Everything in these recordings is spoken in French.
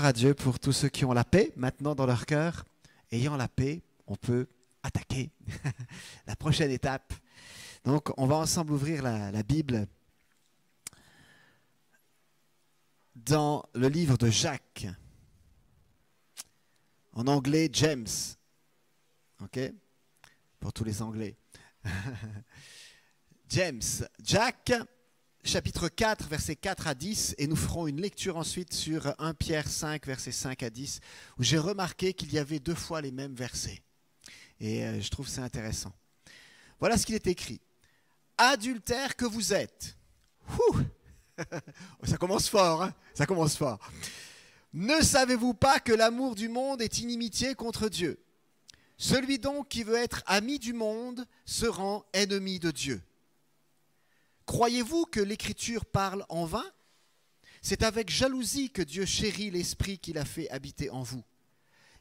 À Dieu pour tous ceux qui ont la paix maintenant dans leur cœur. Ayant la paix, on peut attaquer la prochaine étape. Donc, on va ensemble ouvrir la Bible dans le livre de Jacques. En anglais, James. OK? Pour tous les Anglais. James. Jacques, chapitre 4, versets 4 à 10. Et nous ferons une lecture ensuite sur 1 Pierre 5, versets 5 à 10, où j'ai remarqué qu'il y avait 2 fois les mêmes versets. Et je trouve ça intéressant. Voilà ce qu'il est écrit. Adultères que vous êtes. Ça commence fort, hein? Ça commence fort. Ne savez-vous pas que l'amour du monde est inimitié contre Dieu? Celui donc qui veut être ami du monde se rend ennemi de Dieu. Croyez-vous que l'Écriture parle en vain? C'est avec jalousie que Dieu chérit l'esprit qu'il a fait habiter en vous.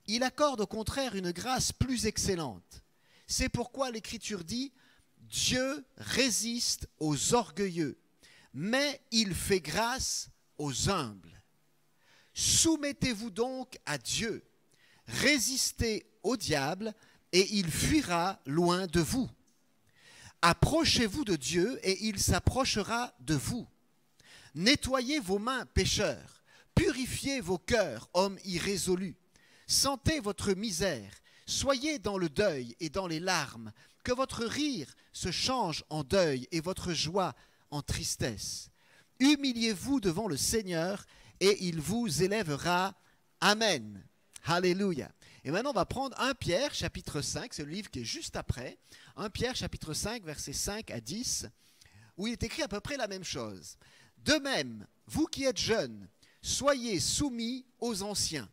Il accorde au contraire une grâce plus excellente. C'est pourquoi l'Écriture dit « Dieu résiste aux orgueilleux, mais il fait grâce aux humbles. » Soumettez-vous donc à Dieu, résistez au diable et il fuira loin de vous. Approchez-vous de Dieu et il s'approchera de vous. Nettoyez vos mains, pécheurs, purifiez vos cœurs, hommes irrésolus. Sentez votre misère, soyez dans le deuil et dans les larmes, que votre rire se change en deuil et votre joie en tristesse. Humiliez-vous devant le Seigneur et il vous élèvera. Amen. Alléluia. Et maintenant, on va prendre 1 Pierre, chapitre 5, c'est le livre qui est juste après. 1 Pierre, chapitre 5, versets 5 à 10, où il est écrit à peu près la même chose. De même, vous qui êtes jeunes, soyez soumis aux anciens.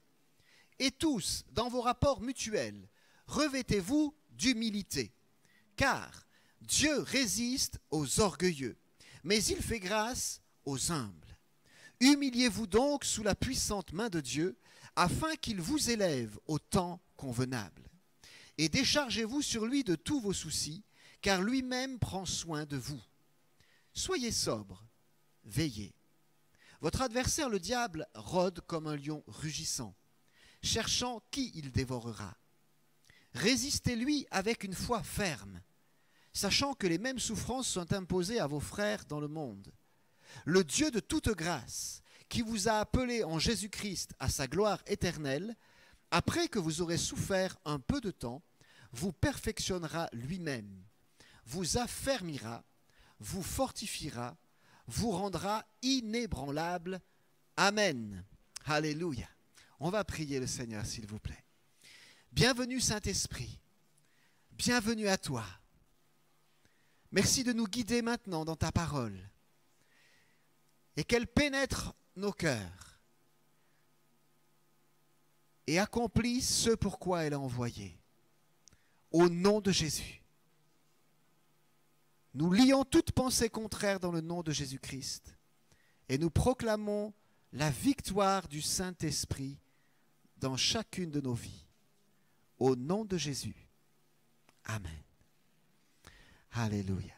Et tous, dans vos rapports mutuels, revêtez-vous d'humilité. Car Dieu résiste aux orgueilleux, mais il fait grâce aux humbles. Humiliez-vous donc sous la puissante main de Dieu, afin qu'il vous élève au temps convenable. Et déchargez-vous sur lui de tous vos soucis, car lui-même prend soin de vous. Soyez sobres, veillez. Votre adversaire le diable rôde comme un lion rugissant, cherchant qui il dévorera. Résistez-lui avec une foi ferme, sachant que les mêmes souffrances sont imposées à vos frères dans le monde. Le Dieu de toute grâce, qui vous a appelé en Jésus-Christ à sa gloire éternelle, après que vous aurez souffert un peu de temps, vous perfectionnera lui-même, vous affermira, vous fortifiera, vous rendra inébranlable. Amen. Alléluia. On va prier le Seigneur, s'il vous plaît. Bienvenue Saint-Esprit, bienvenue à toi. Merci de nous guider maintenant dans ta parole et qu'elle pénètre nos cœurs et accomplisse ce pourquoi elle est envoyée. Au nom de Jésus. Nous lions toute pensée contraire dans le nom de Jésus-Christ et nous proclamons la victoire du Saint-Esprit dans chacune de nos vies. Au nom de Jésus. Amen. Alléluia.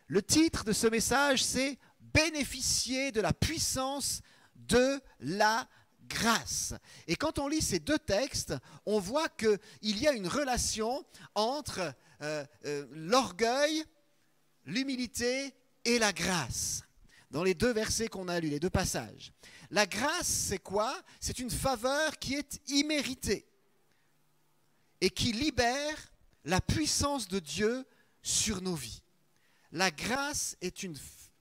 Le titre de ce message, c'est « Bénéficier de la puissance de la grâce ». Et quand on lit ces 2 textes, on voit qu'il y a une relation entre l'orgueil, l'humilité et la grâce. Dans les 2 versets qu'on a lus, les 2 passages. La grâce, c'est quoi? C'est une faveur qui est imméritée et qui libère la puissance de Dieu sur nos vies. La grâce est une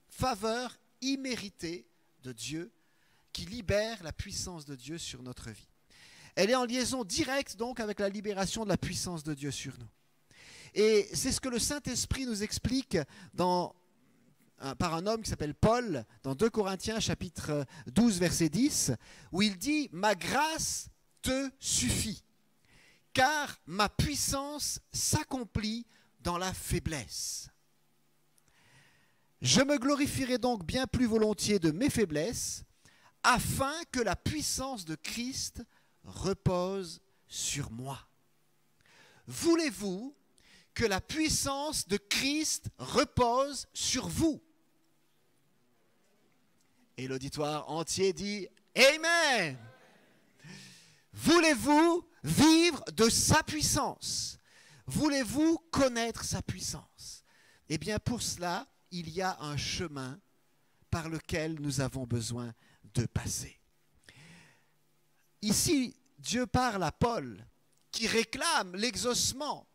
faveur imméritée de Dieu qui libère la puissance de Dieu sur notre vie. Elle est en liaison directe donc avec la libération de la puissance de Dieu sur nous. Et c'est ce que le Saint-Esprit nous explique par un homme qui s'appelle Paul dans 2 Corinthiens chapitre 12 verset 10 où il dit « Ma grâce te suffit, car ma puissance s'accomplit dans la faiblesse. Je me glorifierai donc bien plus volontiers de mes faiblesses, afin que la puissance de Christ repose sur moi. » Voulez-vous que la puissance de Christ repose sur vous? Et l'auditoire entier dit « Amen ». Voulez-vous vivre de sa puissance? Voulez-vous connaître sa puissance? Eh bien, pour cela, il y a un chemin par lequel nous avons besoin de passer. Ici, Dieu parle à Paul, qui réclame l'exaucement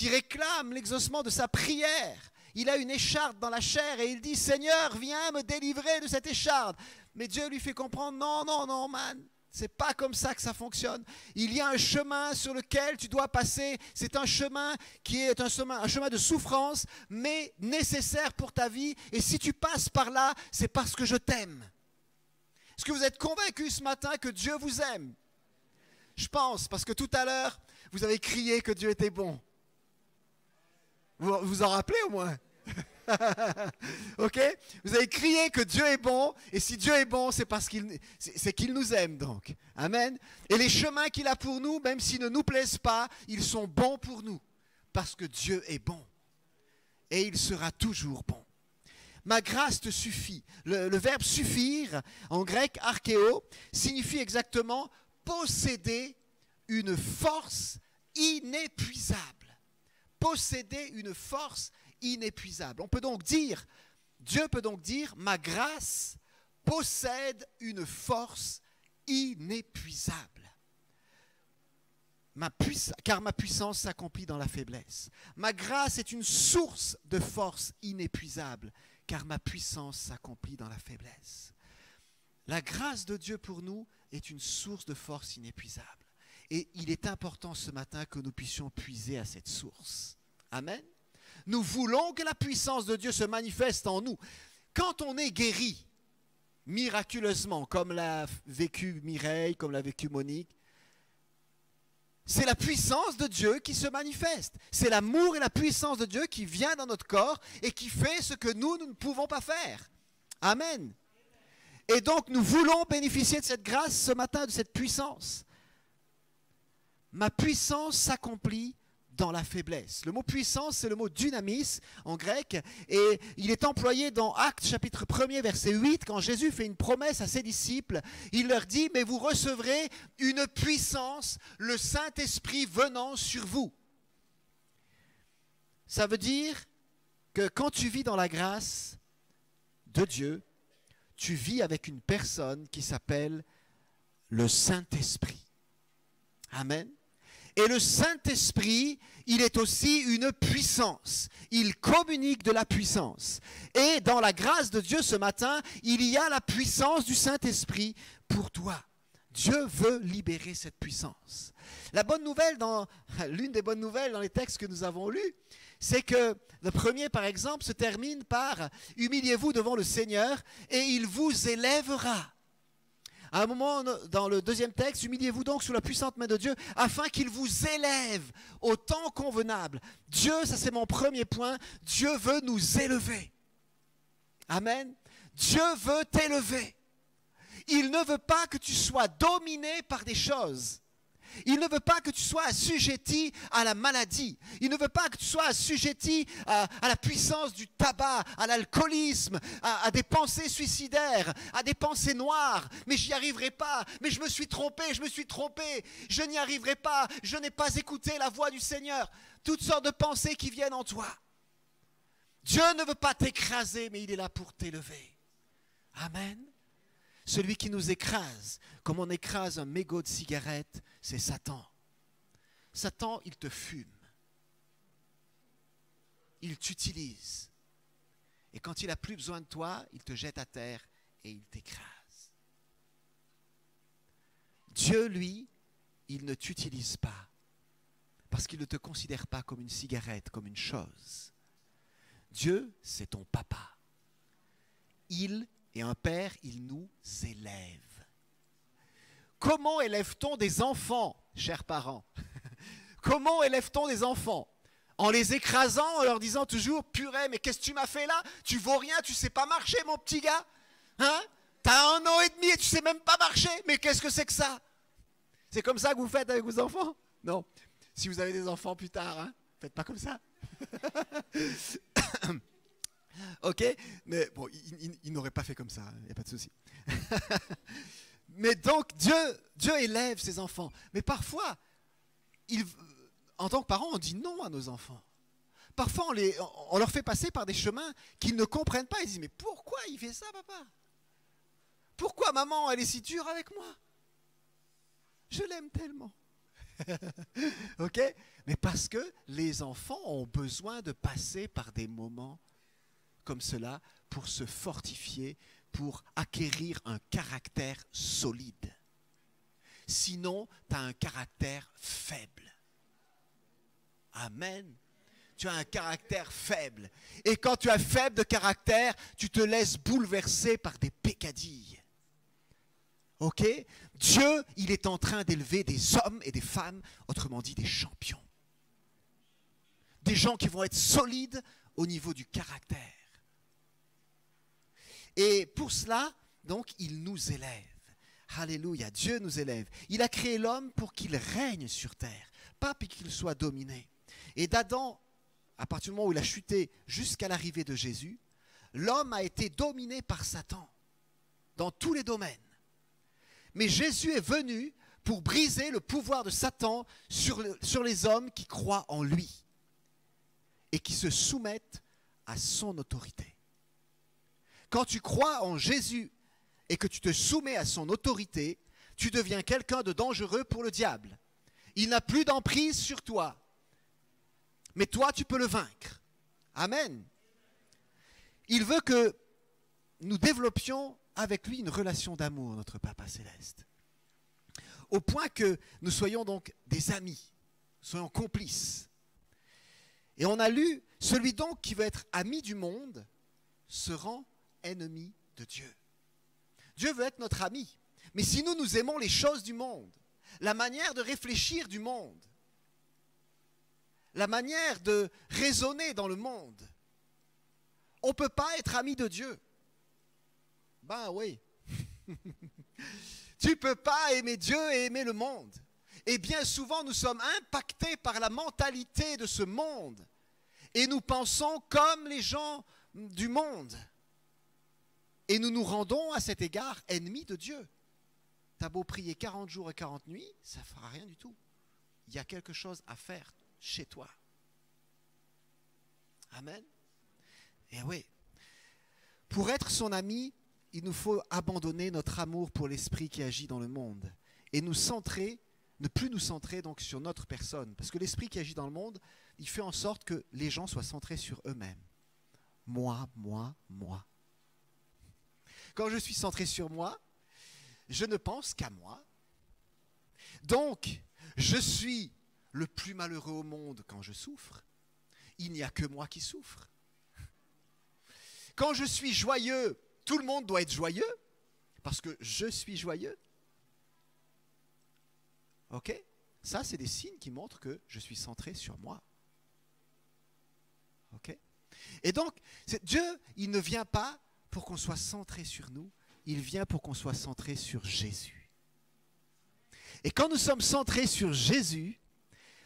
de sa prière. Il a une écharde dans la chair et il dit, Seigneur, viens me délivrer de cette écharde. Mais Dieu lui fait comprendre, non, man, c'est pas comme ça que ça fonctionne. Il y a un chemin sur lequel tu dois passer. C'est un chemin qui est un chemin de souffrance, mais nécessaire pour ta vie. Et si tu passes par là, c'est parce que je t'aime. Est-ce que vous êtes convaincus ce matin que Dieu vous aime? Je pense, parce que tout à l'heure, vous avez crié que Dieu était bon. Vous vous en rappelez au moins? Ok? Vous avez crié que Dieu est bon, et si Dieu est bon, c'est parce qu'il nous aime donc. Amen. Et les chemins qu'il a pour nous, même s'ils ne nous plaisent pas, ils sont bons pour nous, parce que Dieu est bon. Et il sera toujours bon. Ma grâce te suffit. Le verbe suffire, en grec, archéo, signifie exactement posséder une force inépuisable. Posséder une force inépuisable. On peut donc dire, Dieu peut donc dire, ma grâce possède une force inépuisable. Car ma puissance s'accomplit dans la faiblesse. Ma grâce est une source de force inépuisable, car ma puissance s'accomplit dans la faiblesse. La grâce de Dieu pour nous est une source de force inépuisable. Et il est important ce matin que nous puissions puiser à cette source. Amen. Nous voulons que la puissance de Dieu se manifeste en nous. Quand on est guéri, miraculeusement, comme l'a vécu Mireille, comme l'a vécu Monique, c'est la puissance de Dieu qui se manifeste. C'est l'amour et la puissance de Dieu qui vient dans notre corps et qui fait ce que nous ne pouvons pas faire. Amen. Et donc, nous voulons bénéficier de cette grâce ce matin, de cette puissance. Ma puissance s'accomplit dans la faiblesse. Le mot puissance, c'est le mot dynamis en grec, et il est employé dans Actes chapitre 1er, verset 8, quand Jésus fait une promesse à ses disciples. Il leur dit, mais vous recevrez une puissance, le Saint-Esprit venant sur vous. Ça veut dire que quand tu vis dans la grâce de Dieu, tu vis avec une personne qui s'appelle le Saint-Esprit. Amen. Et le Saint-Esprit, il est aussi une puissance. Il communique de la puissance. Et dans la grâce de Dieu ce matin, il y a la puissance du Saint-Esprit pour toi. Dieu veut libérer cette puissance. La bonne nouvelle, l'une des bonnes nouvelles dans les textes que nous avons lus, c'est que le premier, par exemple, se termine par « Humiliez-vous devant le Seigneur et il vous élèvera ». À un moment, dans le deuxième texte, « Humiliez-vous donc sous la puissante main de Dieu, afin qu'il vous élève au temps convenable. » Dieu, ça c'est mon premier point, Dieu veut nous élever. Amen. Dieu veut t'élever. Il ne veut pas que tu sois dominé par des choses. Il ne veut pas que tu sois assujetti à la maladie. Il ne veut pas que tu sois assujetti à la puissance du tabac, à l'alcoolisme, à des pensées suicidaires, à des pensées noires. Mais j'y arriverai pas. Mais je me suis trompé. Je n'y arriverai pas. Je n'ai pas écouté la voix du Seigneur. Toutes sortes de pensées qui viennent en toi. Dieu ne veut pas t'écraser, mais il est là pour t'élever. Amen. Celui qui nous écrase, comme on écrase un mégot de cigarette, c'est Satan. Satan, il te fume. Il t'utilise. Et quand il n'a plus besoin de toi, il te jette à terre et il t'écrase. Dieu, lui, il ne t'utilise pas parce qu'il ne te considère pas comme une cigarette, comme une chose. Dieu, c'est ton papa. Il et un père, il nous élève. Comment élève-t-on des enfants, chers parents? Comment élève-t-on des enfants? En les écrasant, en leur disant toujours, purée, mais qu'est-ce que tu m'as fait là? Tu vaux rien, tu sais pas marcher, mon petit gars. Hein? T'as 1 an et demi et tu sais même pas marcher, mais qu'est-ce que c'est que ça? C'est comme ça que vous faites avec vos enfants? Non. Si vous avez des enfants plus tard, hein? Faites pas comme ça. Ok, mais bon, il n'aurait pas fait comme ça, il n'y a pas de souci. Mais donc, Dieu élève ses enfants. Mais parfois, en tant que parents, on dit non à nos enfants. Parfois, on leur fait passer par des chemins qu'ils ne comprennent pas. Ils disent, mais pourquoi il fait ça, papa? Pourquoi maman, elle est si dure avec moi? Je l'aime tellement. Ok? Mais parce que les enfants ont besoin de passer par des moments comme cela pour se fortifier, pour acquérir un caractère solide. Sinon, tu as un caractère faible. Amen. Tu as un caractère faible. Et quand tu es faible de caractère, tu te laisses bouleverser par des peccadilles. Ok? Dieu, il est en train d'élever des hommes et des femmes, autrement dit des champions. Des gens qui vont être solides au niveau du caractère. Et pour cela, donc, il nous élève. Alléluia, Dieu nous élève. Il a créé l'homme pour qu'il règne sur terre, pas pour qu'il soit dominé. Et d'Adam, à partir du moment où il a chuté jusqu'à l'arrivée de Jésus, l'homme a été dominé par Satan dans tous les domaines. Mais Jésus est venu pour briser le pouvoir de Satan sur les hommes qui croient en lui et qui se soumettent à son autorité. Quand tu crois en Jésus et que tu te soumets à son autorité, tu deviens quelqu'un de dangereux pour le diable. Il n'a plus d'emprise sur toi. Mais toi, tu peux le vaincre. Amen. Il veut que nous développions avec lui une relation d'amour, notre Papa Céleste. Au point que nous soyons donc des amis, soyons complices. Et on a lu, celui donc qui veut être ami du monde se rend ennemi de Dieu. Dieu veut être notre ami. Mais si nous aimons les choses du monde, la manière de réfléchir du monde, la manière de raisonner dans le monde, on ne peut pas être ami de Dieu. Ben oui. Tu ne peux pas aimer Dieu et aimer le monde. Et bien souvent, nous sommes impactés par la mentalité de ce monde. Et nous pensons comme les gens du monde. Et nous nous rendons à cet égard ennemis de Dieu. Tu as beau prier 40 jours et 40 nuits, ça ne fera rien du tout. Il y a quelque chose à faire chez toi. Amen. Et oui. Pour être son ami, il nous faut abandonner notre amour pour l'esprit qui agit dans le monde et nous centrer, ne plus nous centrer donc sur notre personne. Parce que l'esprit qui agit dans le monde, il fait en sorte que les gens soient centrés sur eux-mêmes. Moi, moi, moi. Quand je suis centré sur moi, je ne pense qu'à moi. Donc, je suis le plus malheureux au monde quand je souffre. Il n'y a que moi qui souffre. Quand je suis joyeux, tout le monde doit être joyeux parce que je suis joyeux. Ok? Ça, c'est des signes qui montrent que je suis centré sur moi. Ok? Et donc, Dieu, il ne vient pas pour qu'on soit centré sur nous, il vient pour qu'on soit centré sur Jésus. Et quand nous sommes centrés sur Jésus,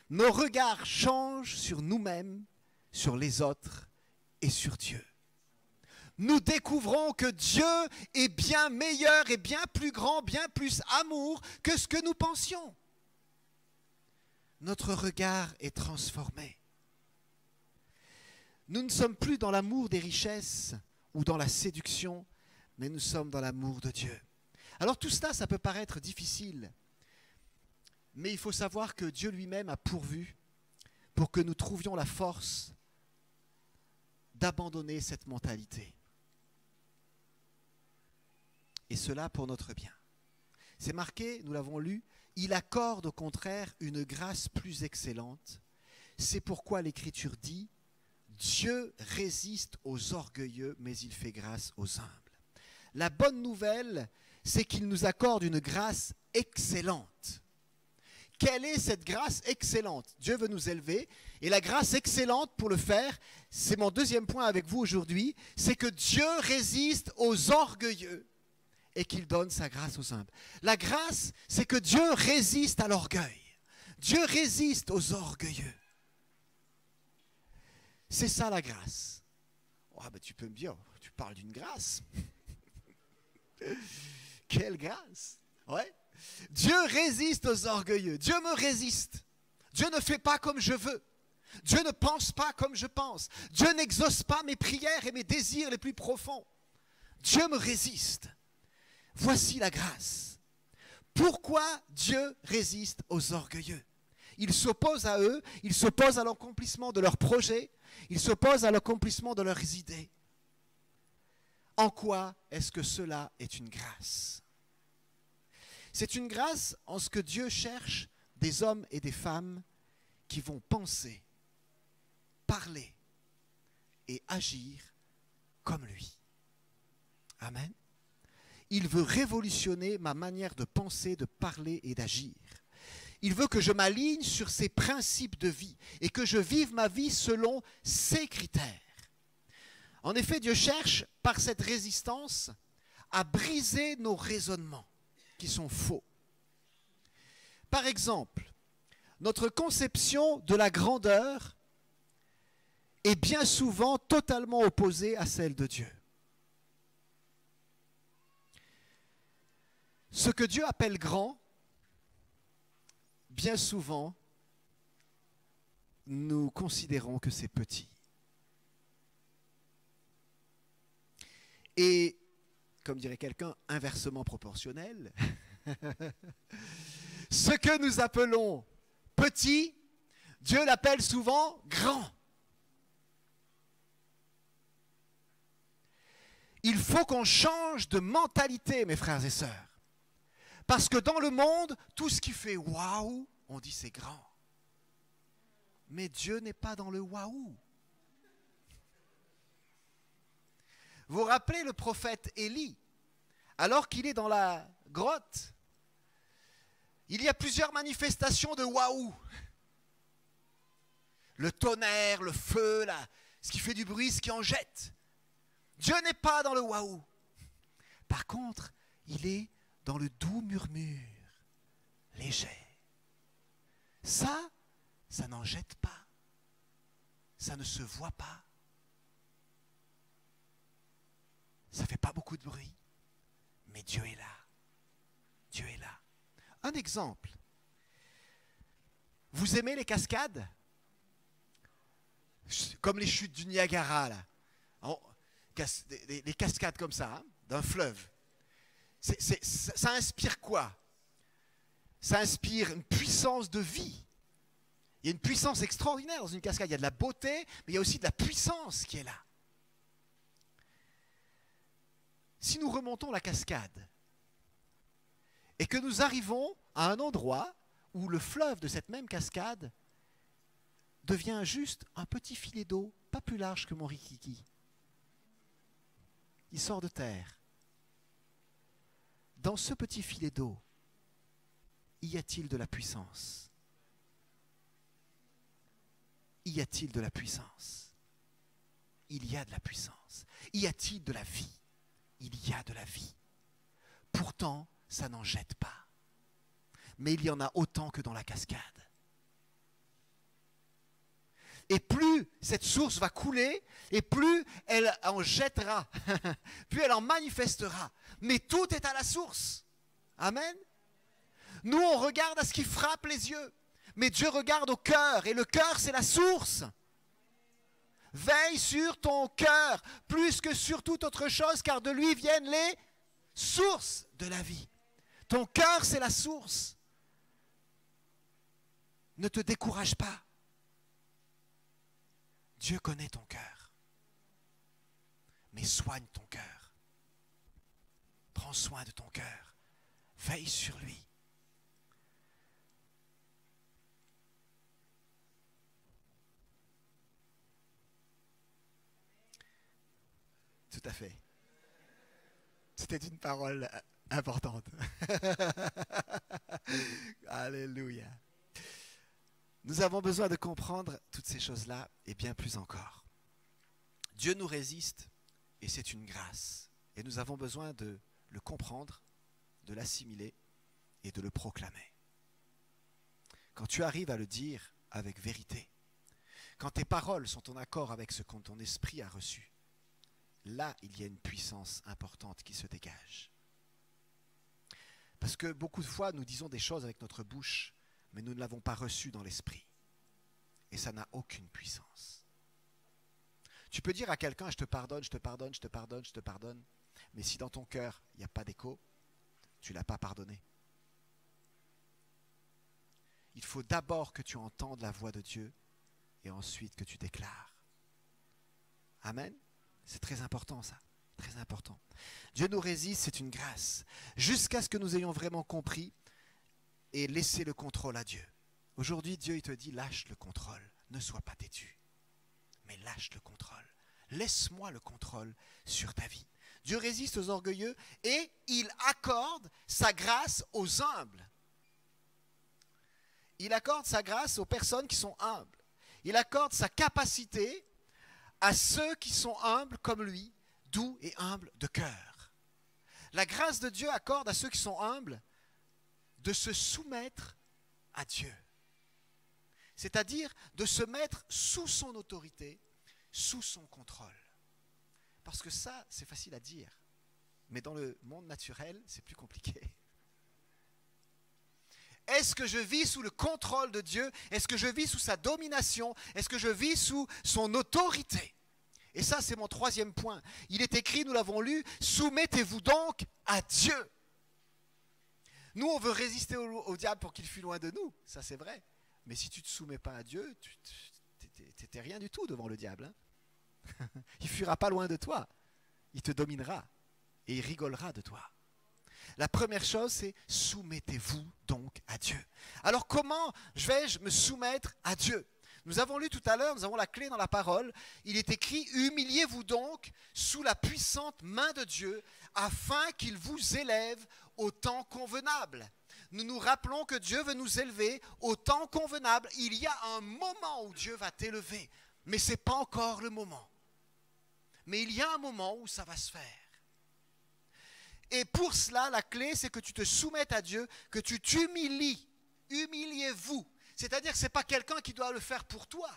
nos regards changent sur nous-mêmes, sur les autres et sur Dieu. Nous découvrons que Dieu est bien meilleur et bien plus grand, bien plus amour que ce que nous pensions. Notre regard est transformé. Nous ne sommes plus dans l'amour des richesses ou dans la séduction, mais nous sommes dans l'amour de Dieu. Alors tout cela, ça peut paraître difficile, mais il faut savoir que Dieu lui-même a pourvu pour que nous trouvions la force d'abandonner cette mentalité. Et cela pour notre bien. C'est marqué, nous l'avons lu, il accorde au contraire une grâce plus excellente. C'est pourquoi l'Écriture dit, Dieu résiste aux orgueilleux, mais il fait grâce aux humbles. La bonne nouvelle, c'est qu'il nous accorde une grâce excellente. Quelle est cette grâce excellente? Dieu veut nous élever et la grâce excellente pour le faire, c'est mon deuxième point avec vous aujourd'hui, c'est que Dieu résiste aux orgueilleux et qu'il donne sa grâce aux humbles. La grâce, c'est que Dieu résiste à l'orgueil. Dieu résiste aux orgueilleux. C'est ça la grâce. Oh, ben, tu peux me dire, tu parles d'une grâce. Quelle grâce! Ouais. Dieu résiste aux orgueilleux. Dieu me résiste. Dieu ne fait pas comme je veux. Dieu ne pense pas comme je pense. Dieu n'exauce pas mes prières et mes désirs les plus profonds. Dieu me résiste. Voici la grâce. Pourquoi Dieu résiste aux orgueilleux? Il s'oppose à eux, il s'oppose à l'accomplissement de leurs projets, il s'oppose à l'accomplissement de leurs idées. En quoi est-ce que cela est une grâce? C'est une grâce en ce que Dieu cherche des hommes et des femmes qui vont penser, parler et agir comme lui. Amen. Il veut révolutionner ma manière de penser, de parler et d'agir. Il veut que je m'aligne sur ses principes de vie et que je vive ma vie selon ses critères. En effet, Dieu cherche, par cette résistance, à briser nos raisonnements qui sont faux. Par exemple, notre conception de la grandeur est bien souvent totalement opposée à celle de Dieu. Ce que Dieu appelle grand, bien souvent, nous considérons que c'est petit. Et, comme dirait quelqu'un, inversement proportionnel, ce que nous appelons petit, Dieu l'appelle souvent grand. Il faut qu'on change de mentalité, mes frères et sœurs. Parce que dans le monde, tout ce qui fait waouh, on dit c'est grand. Mais Dieu n'est pas dans le waouh. Vous vous rappelez le prophète Élie, alors qu'il est dans la grotte, il y a plusieurs manifestations de waouh. Le tonnerre, le feu, ce qui fait du bruit, ce qui en jette. Dieu n'est pas dans le waouh. Par contre, il est dans le doux murmure, léger. Ça n'en jette pas. Ça ne se voit pas. Ça ne fait pas beaucoup de bruit. Mais Dieu est là. Dieu est là. Un exemple. Vous aimez les cascades? Comme les chutes du Niagara, là. Les cascades comme ça, hein, d'un fleuve. Ça inspire quoi? Ça inspire une puissance de vie. Il y a une puissance extraordinaire dans une cascade. Il y a de la beauté, mais il y a aussi de la puissance qui est là. Si nous remontons la cascade et que nous arrivons à un endroit où le fleuve de cette même cascade devient juste un petit filet d'eau, pas plus large que mon rikiki. Il sort de terre. Dans ce petit filet d'eau, y a-t-il de la puissance? Y a-t-il de la puissance? Il y a de la puissance. Y a-t-il de la vie? Il y a de la vie. Pourtant, ça n'en jette pas. Mais il y en a autant que dans la cascade. Et plus cette source va couler, et plus elle en jettera, plus elle en manifestera. Mais tout est à la source. Amen. Nous, on regarde à ce qui frappe les yeux. Mais Dieu regarde au cœur. Et le cœur, c'est la source. Veille sur ton cœur, plus que sur toute autre chose, car de lui viennent les sources de la vie. Ton cœur, c'est la source. Ne te décourage pas. Dieu connaît ton cœur. Mais soigne ton cœur. Prends soin de ton cœur. Veille sur lui. Tout à fait. C'était une parole importante. Alléluia. Nous avons besoin de comprendre toutes ces choses-là et bien plus encore. Dieu nous résiste et c'est une grâce. Et nous avons besoin de le comprendre, de l'assimiler et de le proclamer. Quand tu arrives à le dire avec vérité, quand tes paroles sont en accord avec ce que ton esprit a reçu, là, il y a une puissance importante qui se dégage. Parce que beaucoup de fois, nous disons des choses avec notre bouche, mais nous ne l'avons pas reçu dans l'esprit. Et ça n'a aucune puissance. Tu peux dire à quelqu'un, je te pardonne, je te pardonne, je te pardonne, je te pardonne. Mais si dans ton cœur, il n'y a pas d'écho, tu ne l'as pas pardonné. Il faut d'abord que tu entendes la voix de Dieu et ensuite que tu déclares. Amen. C'est très important ça. Très important. Dieu nous résiste, c'est une grâce. Jusqu'à ce que nous ayons vraiment compris et laissé le contrôle à Dieu. Aujourd'hui, Dieu il te dit, lâche le contrôle. Ne sois pas têtu, mais lâche le contrôle. Laisse-moi le contrôle sur ta vie. Dieu résiste aux orgueilleux et il accorde sa grâce aux humbles. Il accorde sa grâce aux personnes qui sont humbles. Il accorde sa capacité à ceux qui sont humbles comme lui, doux et humbles de cœur. La grâce de Dieu accorde à ceux qui sont humbles de se soumettre à Dieu. C'est-à-dire de se mettre sous son autorité, sous son contrôle. Parce que ça, c'est facile à dire. Mais dans le monde naturel, c'est plus compliqué. Est-ce que je vis sous le contrôle de Dieu? Est-ce que je vis sous sa domination? Est-ce que je vis sous son autorité? Et ça, c'est mon troisième point. Il est écrit, nous l'avons lu, soumettez-vous donc à Dieu. Nous, on veut résister au diable pour qu'il fuit loin de nous. Ça, c'est vrai. Mais si tu ne te soumets pas à Dieu, tu n'es rien du tout devant le diable. Hein. Il ne fuira pas loin de toi. Il te dominera et il rigolera de toi. La première chose, c'est soumettez-vous donc à Dieu. Alors comment vais-je me soumettre à Dieu? Nous avons lu tout à l'heure, nous avons la clé dans la parole. Il est écrit, humiliez-vous donc sous la puissante main de Dieu afin qu'il vous élève au temps convenable. Nous nous rappelons que Dieu veut nous élever au temps convenable. Il y a un moment où Dieu va t'élever, mais ce n'est pas encore le moment. Mais il y a un moment où ça va se faire. Et pour cela, la clé, c'est que tu te soumettes à Dieu, que tu t'humilies. Humiliez-vous. C'est-à-dire que ce n'est pas quelqu'un qui doit le faire pour toi.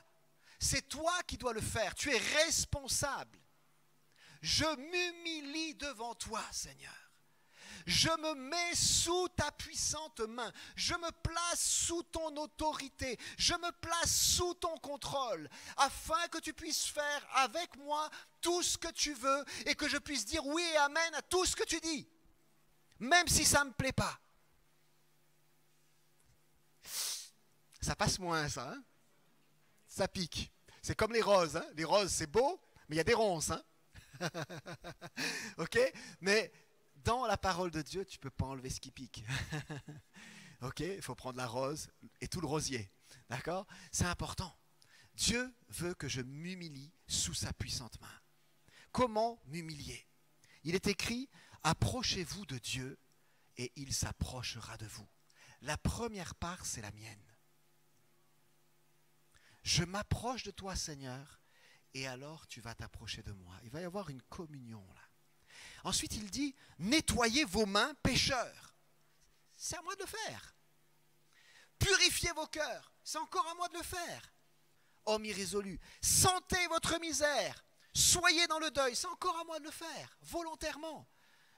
C'est toi qui dois le faire. Tu es responsable. Je m'humilie devant toi, Seigneur. Je me mets sous ta puissante main. Je me place sous ton autorité. Je me place sous ton contrôle, afin que tu puisses faire avec moi tout ce que tu veux et que je puisse dire oui et amen à tout ce que tu dis, même si ça ne me plaît pas. Ça passe moins, ça. Hein? Ça pique. C'est comme les roses. Hein? Les roses, c'est beau, mais il y a des ronces. Hein? Ok? Mais dans la parole de Dieu, tu ne peux pas enlever ce qui pique. Ok? Il faut prendre la rose et tout le rosier. D'accord? C'est important. Dieu veut que je m'humilie sous sa puissante main. Comment m'humilier? Il est écrit, approchez-vous de Dieu et il s'approchera de vous. La première part, c'est la mienne. Je m'approche de toi, Seigneur, et alors tu vas t'approcher de moi. Il va y avoir une communion là. Ensuite, il dit, nettoyez vos mains, pécheurs. C'est à moi de le faire. Purifiez vos cœurs. C'est encore à moi de le faire. Hommes irrésolus, sentez votre misère. Soyez dans le deuil. C'est encore à moi de le faire, volontairement.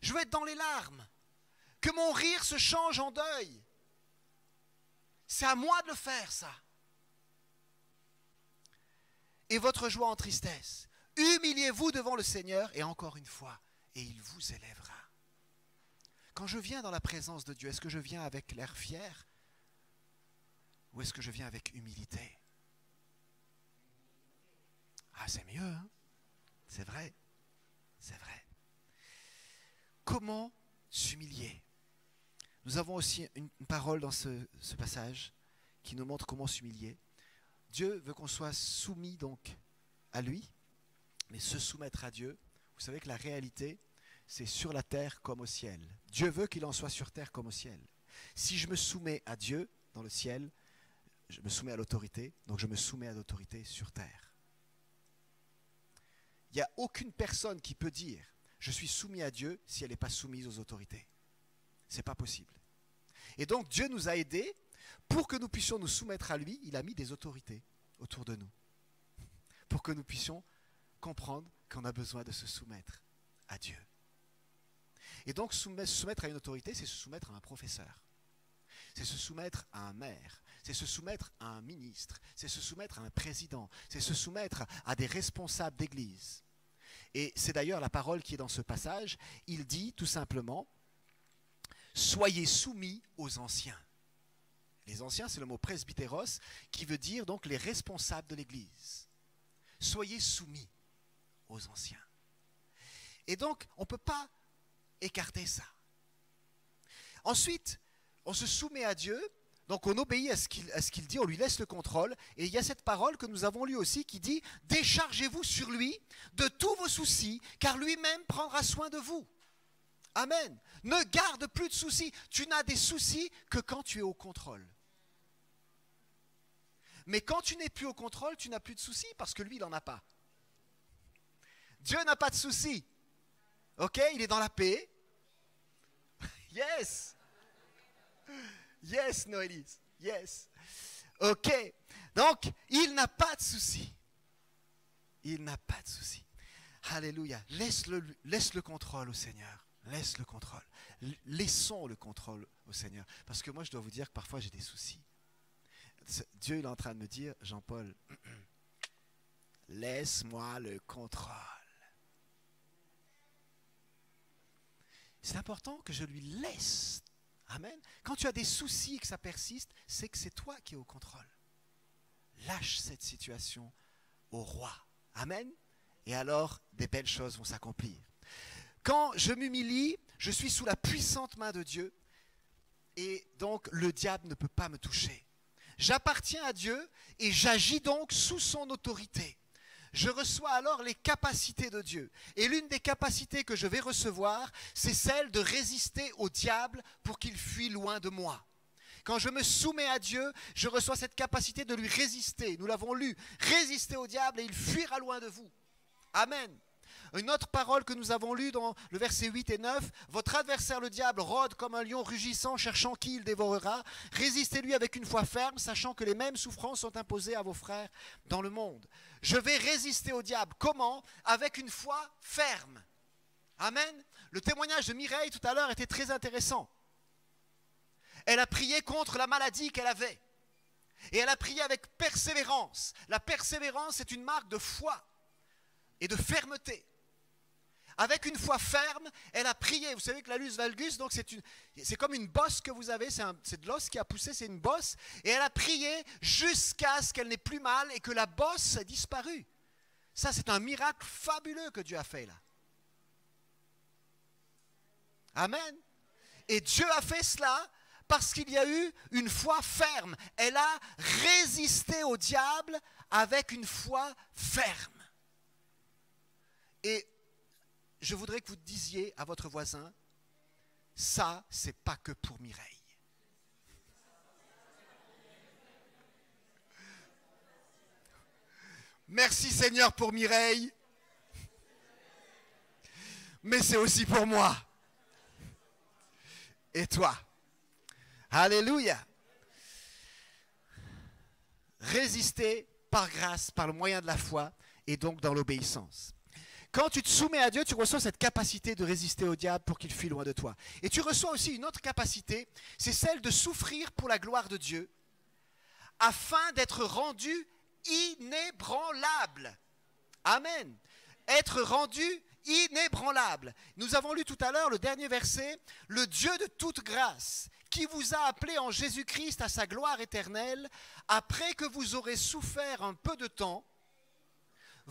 Je veux être dans les larmes. Que mon rire se change en deuil. C'est à moi de le faire, ça. Et votre joie en tristesse. Humiliez-vous devant le Seigneur, et encore une fois, et il vous élèvera. Quand je viens dans la présence de Dieu, est-ce que je viens avec l'air fier ou est-ce que je viens avec humilité? Ah, c'est mieux, hein? C'est vrai, c'est vrai. Comment s'humilier? Nous avons aussi une parole dans ce passage qui nous montre comment s'humilier. Dieu veut qu'on soit soumis donc à lui, mais se soumettre à Dieu. Vous savez que la réalité, c'est sur la terre comme au ciel. Dieu veut qu'il en soit sur terre comme au ciel. Si je me soumets à Dieu dans le ciel, je me soumets à l'autorité, donc je me soumets à l'autorité sur terre. Il n'y a aucune personne qui peut dire « je suis soumis à Dieu » si elle n'est pas soumise aux autorités. Ce n'est pas possible. Et donc Dieu nous a aidés. Pour que nous puissions nous soumettre à lui, il a mis des autorités autour de nous. Pour que nous puissions comprendre qu'on a besoin de se soumettre à Dieu. Et donc se soumettre à une autorité, c'est se soumettre à un professeur. C'est se soumettre à un maire. C'est se soumettre à un ministre. C'est se soumettre à un président. C'est se soumettre à des responsables d'église. Et c'est d'ailleurs la parole qui est dans ce passage. Il dit tout simplement, soyez soumis aux anciens. Les anciens, c'est le mot presbytéros, qui veut dire donc les responsables de l'église. Soyez soumis aux anciens. Et donc, on ne peut pas écarter ça. Ensuite, on se soumet à Dieu, donc on obéit à ce qu'il dit, on lui laisse le contrôle. Et il y a cette parole que nous avons lue aussi qui dit « Déchargez-vous sur lui de tous vos soucis, car lui-même prendra soin de vous. » Amen. Ne garde plus de soucis. Tu n'as des soucis que quand tu es au contrôle. Mais quand tu n'es plus au contrôle, tu n'as plus de soucis parce que lui, il n'en a pas. Dieu n'a pas de soucis. Ok, il est dans la paix. Yes. Yes, Noélis. Yes. Ok. Donc, il n'a pas de soucis. Il n'a pas de soucis. Alléluia. Laisse le contrôle au Seigneur. Laisse le contrôle. Laissons le contrôle au Seigneur. Parce que moi, je dois vous dire que parfois, j'ai des soucis. Dieu il est en train de me dire, Jean-Paul, laisse-moi le contrôle. C'est important que je lui laisse. Amen. Quand tu as des soucis et que ça persiste, c'est que c'est toi qui es au contrôle. Lâche cette situation au roi. Amen. Et alors, des belles choses vont s'accomplir. Quand je m'humilie, je suis sous la puissante main de Dieu. Et donc, le diable ne peut pas me toucher. J'appartiens à Dieu et j'agis donc sous son autorité. Je reçois alors les capacités de Dieu. Et l'une des capacités que je vais recevoir, c'est celle de résister au diable pour qu'il fuit loin de moi. Quand je me soumets à Dieu, je reçois cette capacité de lui résister. Nous l'avons lu. Résister au diable et il fuira loin de vous. Amen. Une autre parole que nous avons lue dans le verset 8 et 9, « Votre adversaire le diable rôde comme un lion rugissant, cherchant qui il dévorera. Résistez-lui avec une foi ferme, sachant que les mêmes souffrances sont imposées à vos frères dans le monde. » Je vais résister au diable. Comment? Avec une foi ferme. Amen. Le témoignage de Mireille tout à l'heure était très intéressant. Elle a prié contre la maladie qu'elle avait. Et elle a prié avec persévérance. La persévérance est une marque de foi et de fermeté. Avec une foi ferme, elle a prié. Vous savez que l'allus valgus, donc c'est comme une bosse que vous avez, c'est de l'os qui a poussé, c'est une bosse. Et elle a prié jusqu'à ce qu'elle n'ait plus mal et que la bosse ait disparu. Ça, c'est un miracle fabuleux que Dieu a fait là. Amen. Et Dieu a fait cela parce qu'il y a eu une foi ferme. Elle a résisté au diable avec une foi ferme. Et je voudrais que vous disiez à votre voisin, ça, c'est pas que pour Mireille. Merci Seigneur pour Mireille, mais c'est aussi pour moi. Et toi. Alléluia. Résister par grâce, par le moyen de la foi et donc dans l'obéissance. Quand tu te soumets à Dieu, tu reçois cette capacité de résister au diable pour qu'il fuit loin de toi. Et tu reçois aussi une autre capacité, c'est celle de souffrir pour la gloire de Dieu, afin d'être rendu inébranlable. Amen. Être rendu inébranlable. Nous avons lu tout à l'heure le dernier verset, « Le Dieu de toute grâce, qui vous a appelé en Jésus-Christ à sa gloire éternelle, après que vous aurez souffert un peu de temps,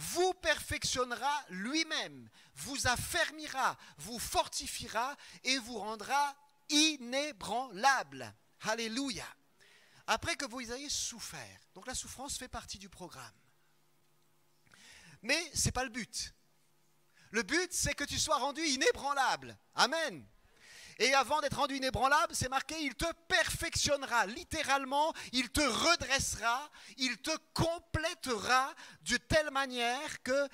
vous perfectionnera lui-même, vous affermira, vous fortifiera et vous rendra inébranlable. » Alléluia. Après que vous ayez souffert. Donc la souffrance fait partie du programme. Mais ce n'est pas le but. Le but, c'est que tu sois rendu inébranlable. Amen. Et avant d'être rendu inébranlable, c'est marqué, il te perfectionnera. Littéralement, il te redressera, il te complétera de telle manière que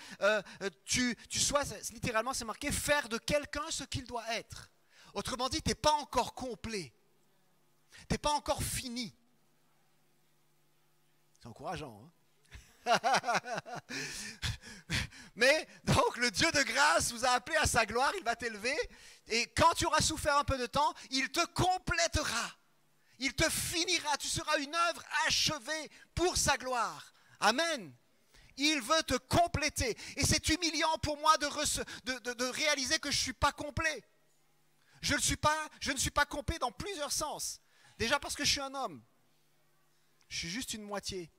tu sois, littéralement, c'est marqué, faire de quelqu'un ce qu'il doit être. Autrement dit, tu n'es pas encore complet. Tu n'es pas encore fini. C'est encourageant, hein? Mais donc le Dieu de grâce vous a appelé à sa gloire, il va t'élever. Et quand tu auras souffert un peu de temps, il te complétera. Il te finira. Tu seras une œuvre achevée pour sa gloire. Amen. Il veut te compléter. Et c'est humiliant pour moi de réaliser que je ne suis pas complet. Je ne suis pas complet dans plusieurs sens. Déjà parce que je suis un homme. Je suis juste une moitié.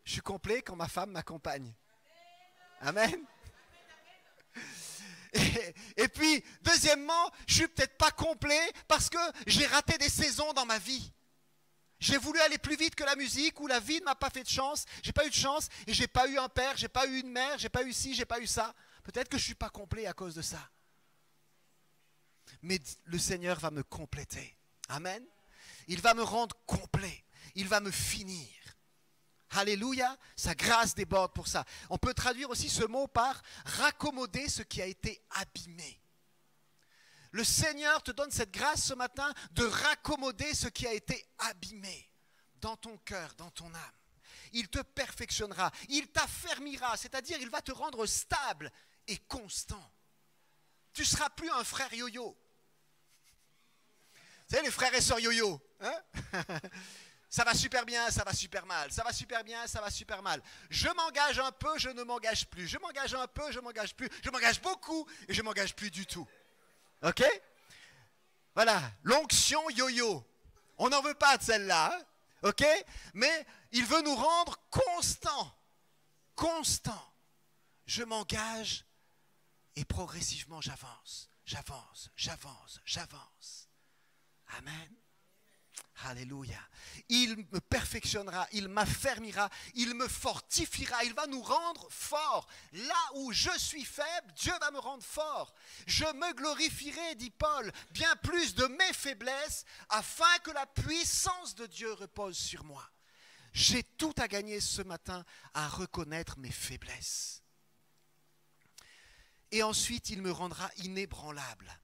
Je suis complet quand ma femme m'accompagne. Amen. Et puis, deuxièmement, je ne suis peut-être pas complet parce que j'ai raté des saisons dans ma vie. J'ai voulu aller plus vite que la musique, ou la vie ne m'a pas fait de chance, j'ai pas eu de chance, et j'ai pas eu un père, j'ai pas eu une mère, j'ai pas eu ci, j'ai pas eu ça. Peut-être que je ne suis pas complet à cause de ça. Mais le Seigneur va me compléter. Amen. Il va me rendre complet. Il va me finir. Alléluia, sa grâce déborde pour ça. On peut traduire aussi ce mot par raccommoder ce qui a été abîmé. Le Seigneur te donne cette grâce ce matin de raccommoder ce qui a été abîmé dans ton cœur, dans ton âme. Il te perfectionnera, il t'affermira, c'est-à-dire il va te rendre stable et constant. Tu ne seras plus un frère yo-yo. Vous savez, les frères et sœurs yo-yo, hein? Ça va super bien, ça va super mal. Ça va super bien, ça va super mal. Je m'engage un peu, je ne m'engage plus. Je m'engage un peu, je m'engage plus. Je m'engage beaucoup et je m'engage plus du tout. Ok? Voilà, l'onction yo-yo. On n'en veut pas de celle-là. Hein? Ok? Mais il veut nous rendre constants. Constants. Je m'engage et progressivement j'avance. J'avance, j'avance, j'avance. Amen. Alléluia. Il me perfectionnera, il m'affermira, il me fortifiera, il va nous rendre forts. Là où je suis faible, Dieu va me rendre fort. Je me glorifierai, dit Paul, bien plus de mes faiblesses, afin que la puissance de Dieu repose sur moi. J'ai tout à gagner ce matin à reconnaître mes faiblesses. Et ensuite, il me rendra inébranlable.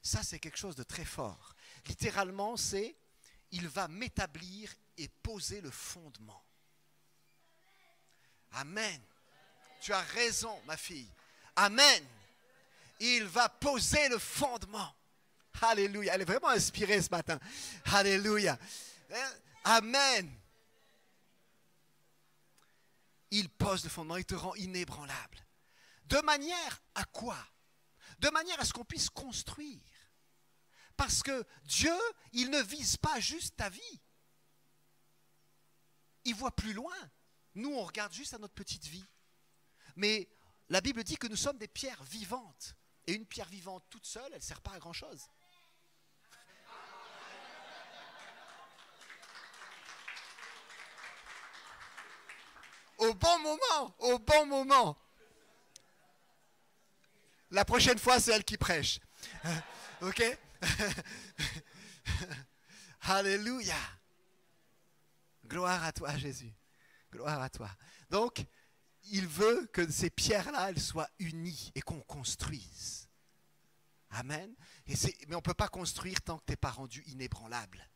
Ça, c'est quelque chose de très fort. Littéralement, c'est il va m'établir et poser le fondement. Amen. Tu as raison, ma fille. Amen. Il va poser le fondement. Alléluia. Elle est vraiment inspirée ce matin. Alléluia. Amen. Il pose le fondement, il te rend inébranlable. De manière à quoi? De manière à ce qu'on puisse construire. Parce que Dieu, il ne vise pas juste ta vie. Il voit plus loin. Nous, on regarde juste à notre petite vie. Mais la Bible dit que nous sommes des pierres vivantes. Et une pierre vivante toute seule, elle ne sert pas à grand-chose. Au bon moment, au bon moment. La prochaine fois, c'est elle qui prêche. Ok? Alléluia. Gloire à toi, Jésus. Gloire à toi. Donc, il veut que ces pierres-là, elles soient unies et qu'on construise. Amen. Mais on ne peut pas construire tant que tu n'es pas rendu inébranlable.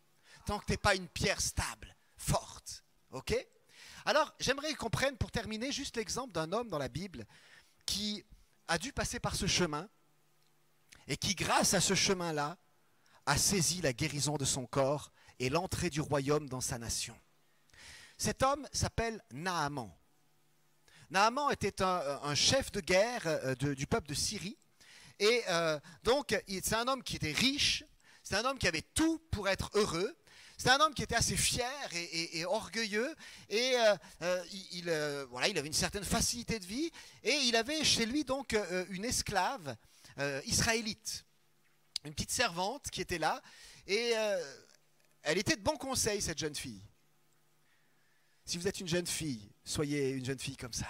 Tant que tu n'es pas une pierre stable, forte. Ok? Alors, j'aimerais qu'on prenne pour terminer juste l'exemple d'un homme dans la Bible qui a dû passer par ce chemin et qui, grâce à ce chemin-là, a saisi la guérison de son corps et l'entrée du royaume dans sa nation. Cet homme s'appelle Naaman. Naaman était un chef de guerre du peuple de Syrie. Et donc, c'est un homme qui était riche, c'est un homme qui avait tout pour être heureux, c'est un homme qui était assez fier et orgueilleux, et il avait une certaine facilité de vie, et il avait chez lui donc une esclave israélite, une petite servante qui était là, et elle était de bon conseil, cette jeune fille. Si vous êtes une jeune fille, soyez une jeune fille comme ça.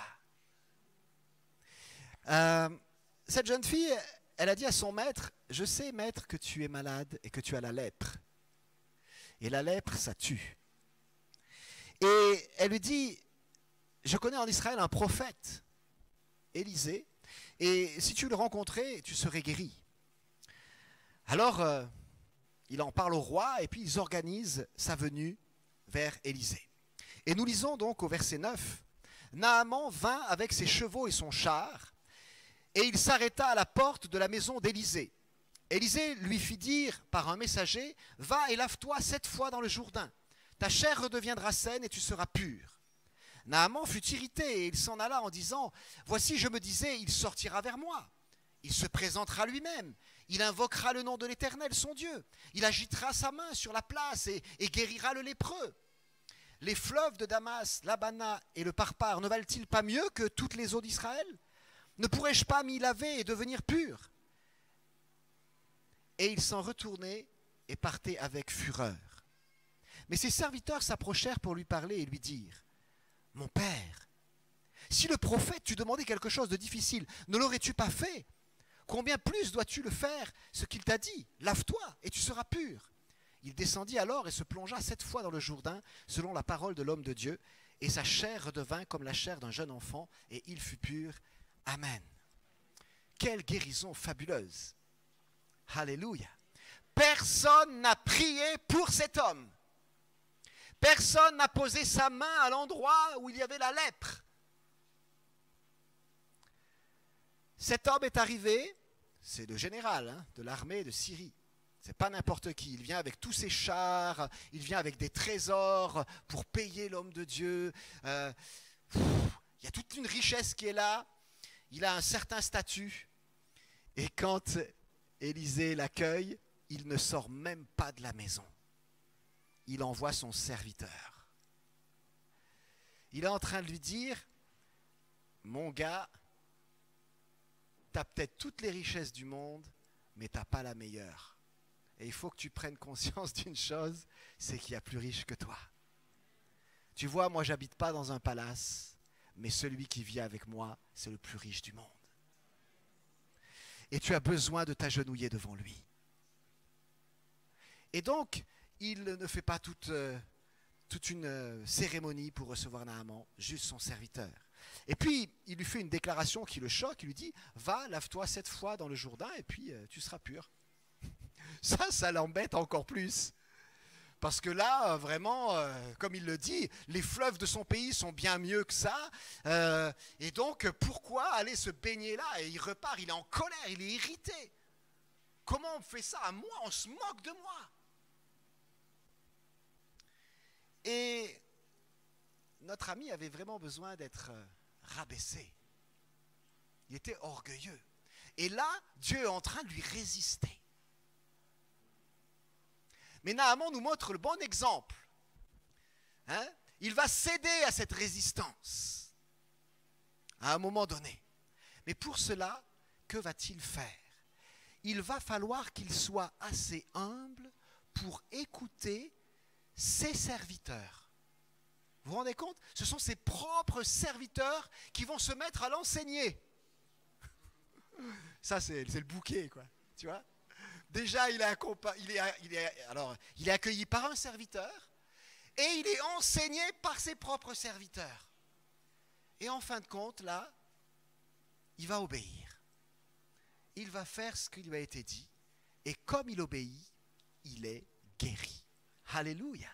Cette jeune fille, elle a dit à son maître, « Je sais, maître, que tu es malade et que tu as la lèpre. Et la lèpre, ça tue. » Et elle lui dit, « Je connais en Israël un prophète, Élisée, et si tu le rencontrais, tu serais guéri. » Alors, il en parle au roi, et puis ils organisent sa venue vers Élisée. Et nous lisons donc au verset 9, Naaman vint avec ses chevaux et son char, et il s'arrêta à la porte de la maison d'Élisée. Élisée lui fit dire par un messager, « Va et lave-toi 7 fois dans le Jourdain. Ta chair redeviendra saine et tu seras pur. » Naaman fut irrité et il s'en alla en disant, « Voici, je me disais, il sortira vers moi. Il se présentera lui-même. Il invoquera le nom de l'Éternel, son Dieu. Il agitera sa main sur la place et guérira le lépreux. Les fleuves de Damas, l'Abana et le Parpar ne valent-ils pas mieux que toutes les eaux d'Israël? Ne pourrais-je pas m'y laver et devenir pur? » Et il s'en retournait et partait avec fureur. Mais ses serviteurs s'approchèrent pour lui parler et lui dirent, « Mon père, si le prophète t'eût demandé quelque chose de difficile, ne l'aurais-tu pas fait? Combien plus dois-tu le faire ce qu'il t'a dit? Lave-toi et tu seras pur. » Il descendit alors et se plongea 7 fois dans le Jourdain, selon la parole de l'homme de Dieu, et sa chair redevint comme la chair d'un jeune enfant, et il fut pur. Amen. Quelle guérison fabuleuse! Alléluia! Personne n'a prié pour cet homme. Personne n'a posé sa main à l'endroit où il y avait la lèpre. Cet homme est arrivé, c'est le général de l'armée de Syrie. C'est pas n'importe qui. Il vient avec tous ses chars, il vient avec des trésors pour payer l'homme de Dieu. Il y a toute une richesse qui est là. Il a un certain statut. Et quand Élisée l'accueille, il ne sort même pas de la maison. Il envoie son serviteur. Il est en train de lui dire, mon gars, tu as peut-être toutes les richesses du monde, mais tu n'as pas la meilleure. Et il faut que tu prennes conscience d'une chose, c'est qu'il y a plus riche que toi. Tu vois, moi, j'habite pas dans un palace, mais celui qui vit avec moi, c'est le plus riche du monde. Et tu as besoin de t'agenouiller devant lui. Et donc, il ne fait pas toute une cérémonie pour recevoir Naaman, juste son serviteur. Et puis, il lui fait une déclaration qui le choque, il lui dit, « Va, lave-toi 7 fois dans le Jourdain et puis tu seras pur. » Ça l'embête encore plus. Parce que là, vraiment, comme il le dit, les fleuves de son pays sont bien mieux que ça. Et donc, pourquoi aller se baigner là? Et il repart, il est en colère, il est irrité. Comment on fait ça à moi? On se moque de moi. Et notre ami avait vraiment besoin d'être rabaissé. Il était orgueilleux. Et là, Dieu est en train de lui résister. Mais Naaman nous montre le bon exemple. Il va céder à cette résistance à un moment donné. Mais pour cela, que va-t-il faire? Il va falloir qu'il soit assez humble pour écouter ses serviteurs. Vous vous rendez compte? Ce sont ses propres serviteurs qui vont se mettre à l'enseigner. Ça, c'est le bouquet, quoi. Tu vois? Déjà, il est accueilli par un serviteur et il est enseigné par ses propres serviteurs. Et en fin de compte, là, il va obéir. Il va faire ce qui lui a été dit. Et comme il obéit, il est guéri. Alléluia.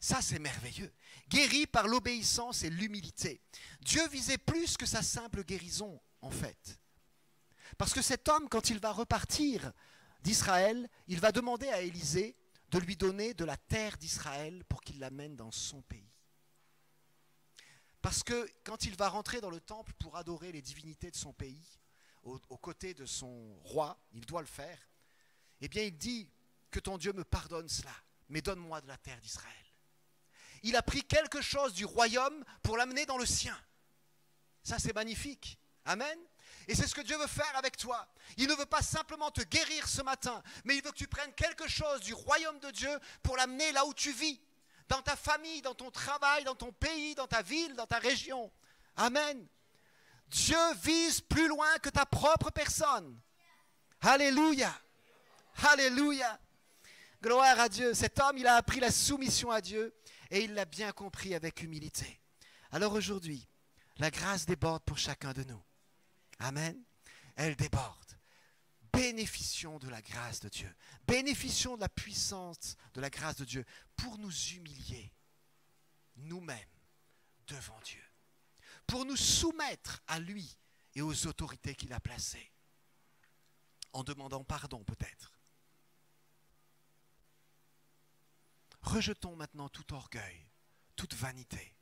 Ça, c'est merveilleux. Guéri par l'obéissance et l'humilité. Dieu visait plus que sa simple guérison, en fait. Parce que cet homme, quand il va repartir d'Israël, il va demander à Élisée de lui donner de la terre d'Israël pour qu'il l'amène dans son pays. Parce que quand il va rentrer dans le temple pour adorer les divinités de son pays, aux côtés de son roi, il doit le faire, eh bien il dit que ton Dieu me pardonne cela, mais donne-moi de la terre d'Israël. Il a pris quelque chose du royaume pour l'amener dans le sien. Ça, c'est magnifique. Amen. Et c'est ce que Dieu veut faire avec toi. Il ne veut pas simplement te guérir ce matin, mais il veut que tu prennes quelque chose du royaume de Dieu pour l'amener là où tu vis, dans ta famille, dans ton travail, dans ton pays, dans ta ville, dans ta région. Amen. Dieu vise plus loin que ta propre personne. Alléluia. Alléluia. Gloire à Dieu. Cet homme, il a appris la soumission à Dieu et il l'a bien compris avec humilité. Alors aujourd'hui, la grâce déborde pour chacun de nous. Amen. Elle déborde. Bénéficions de la grâce de Dieu. Bénéficions de la puissance de la grâce de Dieu pour nous humilier nous-mêmes devant Dieu. pour nous soumettre à lui et aux autorités qu'il a placées, en demandant pardon peut-être. Rejetons maintenant tout orgueil, toute vanité,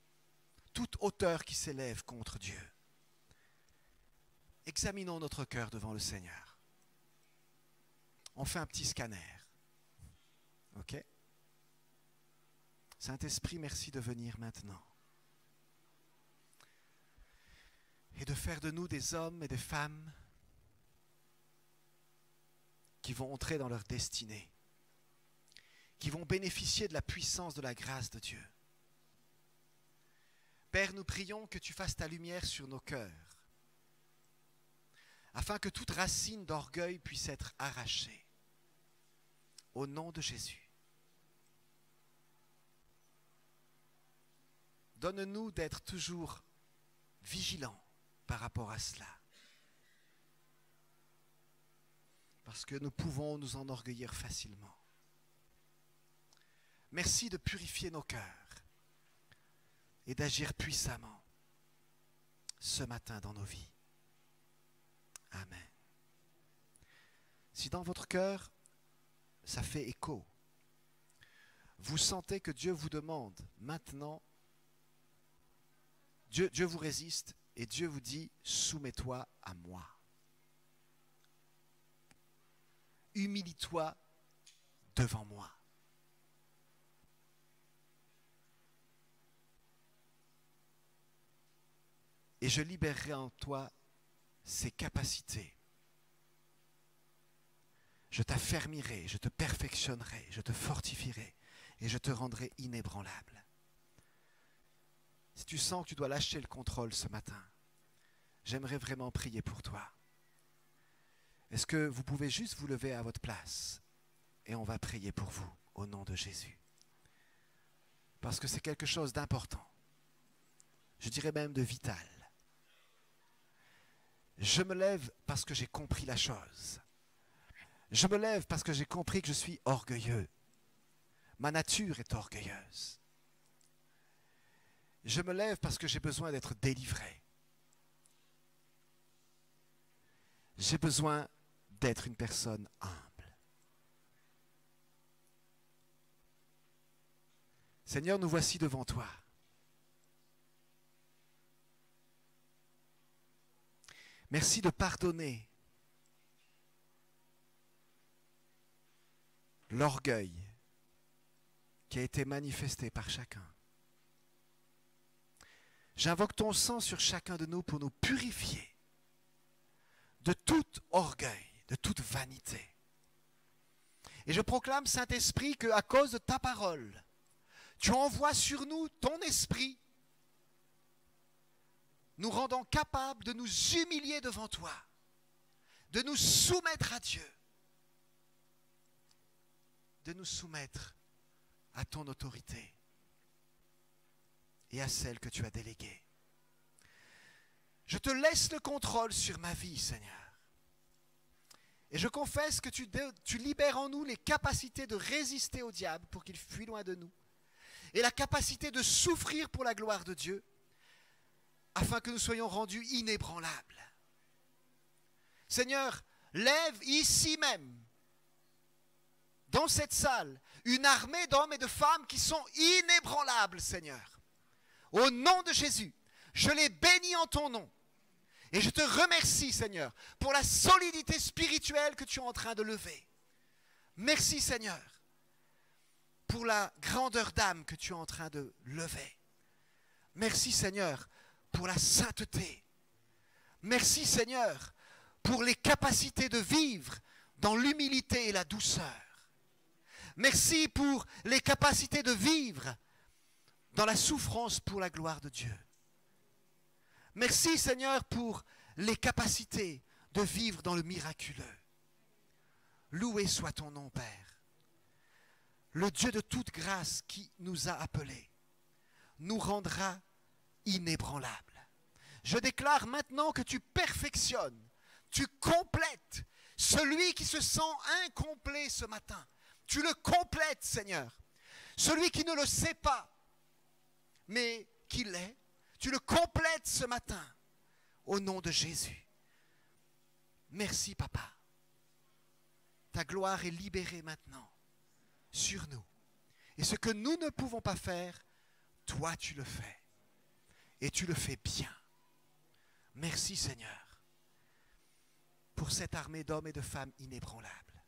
toute hauteur qui s'élève contre Dieu. Examinons notre cœur devant le Seigneur. On fait un petit scanner. Ok? Saint-Esprit, merci de venir maintenant et de faire de nous des hommes et des femmes qui vont entrer dans leur destinée, qui vont bénéficier de la puissance de la grâce de Dieu. Père, nous prions que tu fasses ta lumière sur nos cœurs, afin que toute racine d'orgueil puisse être arrachée. Au nom de Jésus. Donne-nous d'être toujours vigilants par rapport à cela. Parce que nous pouvons nous enorgueillir facilement. Merci de purifier nos cœurs et d'agir puissamment ce matin dans nos vies. Amen. Si dans votre cœur, ça fait écho, vous sentez que Dieu vous demande maintenant, Dieu vous résiste et Dieu vous dit « Soumets-toi à moi ». Humilie-toi devant moi. Et je libérerai en toi ces capacités. Je t'affermirai, je te perfectionnerai, je te fortifierai et je te rendrai inébranlable. Si tu sens que tu dois lâcher le contrôle ce matin, j'aimerais vraiment prier pour toi. Est-ce que vous pouvez juste vous lever à votre place et on va prier pour vous au nom de Jésus? Parce que c'est quelque chose d'important. Je dirais même de vital. Je me lève parce que j'ai compris la chose. Je me lève parce que j'ai compris que je suis orgueilleux. Ma nature est orgueilleuse. Je me lève parce que j'ai besoin d'être délivré. J'ai besoin d'être une personne humble. Seigneur, nous voici devant toi. Merci de pardonner l'orgueil qui a été manifesté par chacun. J'invoque ton sang sur chacun de nous pour nous purifier de tout orgueil, de toute vanité. Et je proclame, Saint-Esprit, qu'à cause de ta parole, tu envoies sur nous ton esprit, nous rendant capables de nous humilier devant toi, de nous soumettre à Dieu, de nous soumettre à ton autorité et à celle que tu as déléguée. Je te laisse le contrôle sur ma vie, Seigneur. Et je confesse que tu libères en nous les capacités de résister au diable pour qu'il fuit loin de nous, et la capacité de souffrir pour la gloire de Dieu, afin que nous soyons rendus inébranlables. Seigneur, lève ici même, dans cette salle, une armée d'hommes et de femmes qui sont inébranlables, Seigneur. Au nom de Jésus, je les bénis en ton nom. Et je te remercie, Seigneur, pour la solidité spirituelle que tu es en train de lever. Merci, Seigneur, pour la grandeur d'âme que tu es en train de lever. Merci, Seigneur, pour la sainteté. Merci, Seigneur, pour les capacités de vivre dans l'humilité et la douceur. Merci pour les capacités de vivre dans la souffrance pour la gloire de Dieu. Merci, Seigneur, pour les capacités de vivre dans le miraculeux. Loué soit ton nom, Père. Le Dieu de toute grâce qui nous a appelés nous rendra inébranlables. Je déclare maintenant que tu perfectionnes, tu complètes celui qui se sent incomplet ce matin. Tu le complètes, Seigneur. Celui qui ne le sait pas, mais qui l'est, Tu le complètes ce matin au nom de Jésus. Merci, Papa. Ta gloire est libérée maintenant sur nous. Et ce que nous ne pouvons pas faire, toi tu le fais. Et tu le fais bien. Merci, Seigneur, pour cette armée d'hommes et de femmes inébranlables.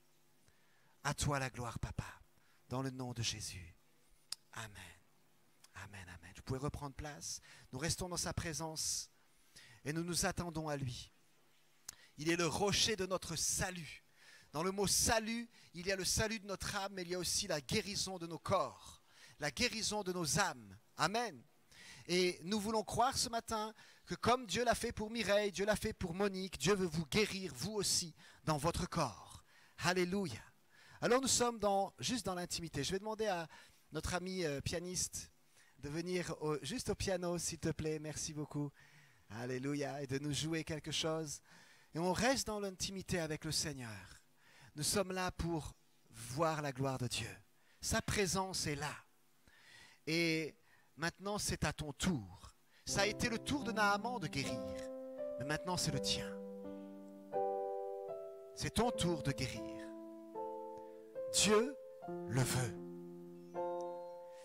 À toi la gloire, Papa, dans le nom de Jésus. Amen. Amen, amen. Vous pouvez reprendre place. Nous restons dans sa présence et nous nous attendons à lui. Il est le rocher de notre salut. Dans le mot salut, il y a le salut de notre âme, mais il y a aussi la guérison de nos corps, la guérison de nos âmes. Amen. Et nous voulons croire ce matin que comme Dieu l'a fait pour Mireille, Dieu l'a fait pour Monique, Dieu veut vous guérir vous aussi dans votre corps. Alléluia. Alors nous sommes juste dans l'intimité. Je vais demander à notre ami pianiste de venir juste au piano, s'il te plaît. Merci beaucoup. Alléluia. Et de nous jouer quelque chose. Et on reste dans l'intimité avec le Seigneur. Nous sommes là pour voir la gloire de Dieu. Sa présence est là. Et maintenant, c'est à ton tour. Ça a été le tour de Naaman de guérir. Mais maintenant, c'est le tien. C'est ton tour de guérir. Dieu le veut.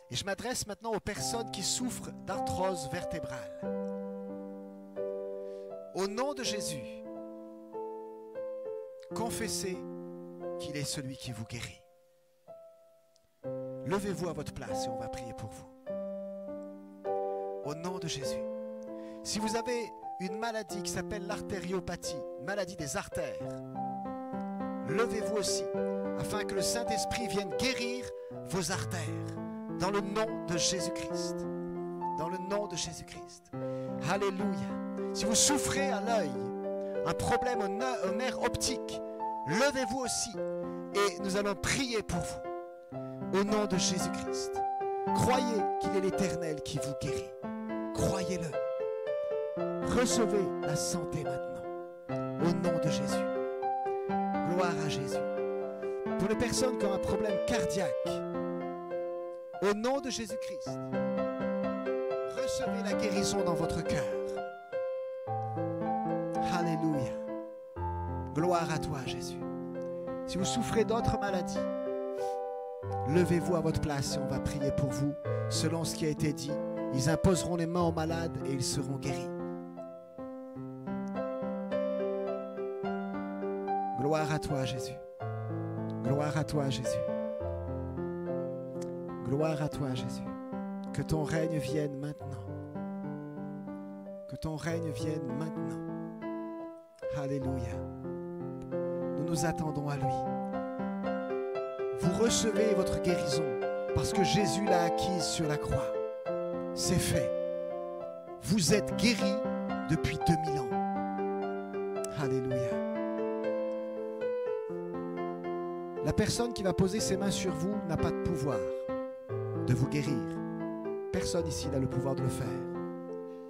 Et je m'adresse maintenant aux personnes qui souffrent d'arthrose vertébrale. Au nom de Jésus, confessez qu'il est celui qui vous guérit. Levez-vous à votre place et on va prier pour vous. Au nom de Jésus. Si vous avez une maladie qui s'appelle l'artériopathie, maladie des artères, levez-vous aussi afin que le Saint-Esprit vienne guérir vos artères dans le nom de Jésus-Christ. Dans le nom de Jésus-Christ. Alléluia. Si vous souffrez à l'œil, un problème au nerf optique, levez-vous aussi et nous allons prier pour vous. Au nom de Jésus-Christ. Croyez qu'il est l'Éternel qui vous guérit. Croyez-le. Recevez la santé maintenant. Au nom de Jésus. Gloire à Jésus. Pour les personnes qui ont un problème cardiaque, au nom de Jésus-Christ, recevez la guérison dans votre cœur. Alléluia. Gloire à toi, Jésus. Si vous souffrez d'autres maladies, levez-vous à votre place et on va prier pour vous. Selon ce qui a été dit, ils imposeront les mains aux malades et ils seront guéris. Gloire à toi, Jésus. Gloire à toi, Jésus. Gloire à toi, Jésus. Que ton règne vienne maintenant. Que ton règne vienne maintenant. Alléluia. Nous nous attendons à lui. Vous recevez votre guérison parce que Jésus l'a acquise sur la croix. C'est fait. Vous êtes guéris depuis 2000 ans. Alléluia. La personne qui va poser ses mains sur vous n'a pas de pouvoir de vous guérir. Personne ici n'a le pouvoir de le faire.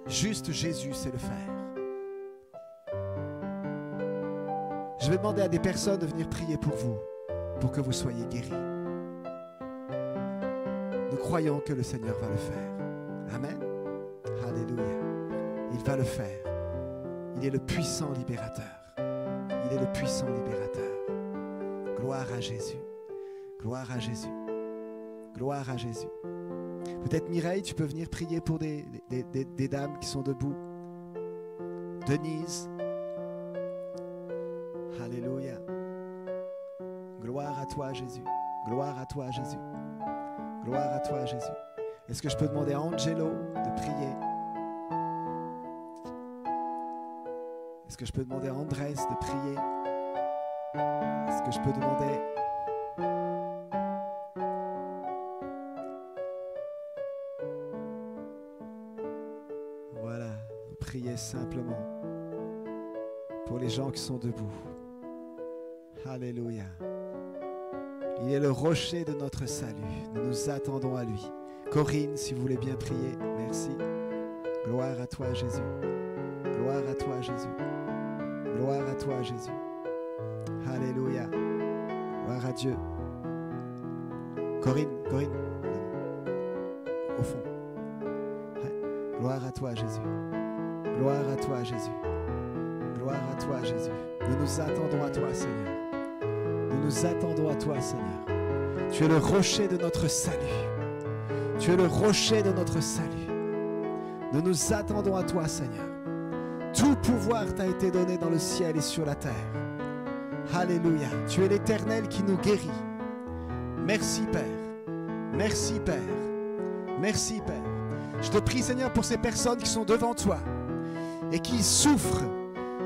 Juste Jésus sait le faire. Je vais demander à des personnes de venir prier pour vous, pour que vous soyez guéris. Nous croyons que le Seigneur va le faire. Amen. Alléluia. Il va le faire. Il est le puissant libérateur. Il est le puissant libérateur. Gloire à Jésus. Gloire à Jésus. Gloire à Jésus. Peut-être Mireille, tu peux venir prier pour des dames qui sont debout. Denise. Alléluia. Gloire à toi, Jésus. Gloire à toi, Jésus. Gloire à toi, Jésus. Est-ce que je peux demander à Angelo de prier? Est-ce que je peux demander à Andrés de prier? Est-ce que je peux demander voilà, vous priez simplement pour les gens qui sont debout. Alléluia. Il est le rocher de notre salut. Nous nous attendons à lui. Corinne, si vous voulez bien prier, merci. Gloire à toi, Jésus. Gloire à toi, Jésus. Gloire à toi, Jésus. Alléluia. Gloire à Dieu. Corinne, au fond. Gloire à toi, Jésus. Gloire à toi, Jésus. Gloire à toi, Jésus. Nous nous attendons à toi, Seigneur. Nous nous attendons à toi, Seigneur. Tu es le rocher de notre salut. Tu es le rocher de notre salut. Nous nous attendons à toi, Seigneur. Tout pouvoir t'a été donné dans le ciel et sur la terre. Alléluia. Tu es l'Éternel qui nous guérit. Merci, Père. Merci, Père. Merci, Père. Je te prie, Seigneur, pour ces personnes qui sont devant toi et qui souffrent,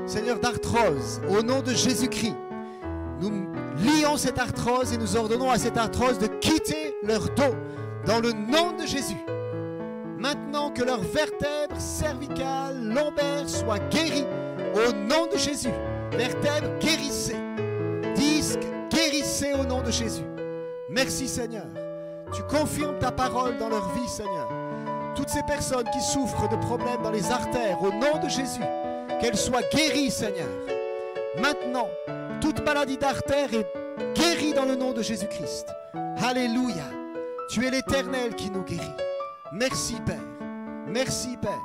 Seigneur, d'arthrose. Au nom de Jésus-Christ, nous lions cette arthrose et nous ordonnons à cette arthrose de quitter leur dos dans le nom de Jésus. Maintenant que leurs vertèbres cervicales, lombaires soient guéries au nom de Jésus. Vertèbres, guérissez. Disques, guérissez au nom de Jésus. Merci, Seigneur. Tu confirmes ta parole dans leur vie, Seigneur. Toutes ces personnes qui souffrent de problèmes dans les artères, au nom de Jésus, qu'elles soient guéries, Seigneur. Maintenant, toute maladie d'artère est guérie dans le nom de Jésus-Christ. Alléluia. Tu es l'Éternel qui nous guérit. Merci, Père. Merci, Père.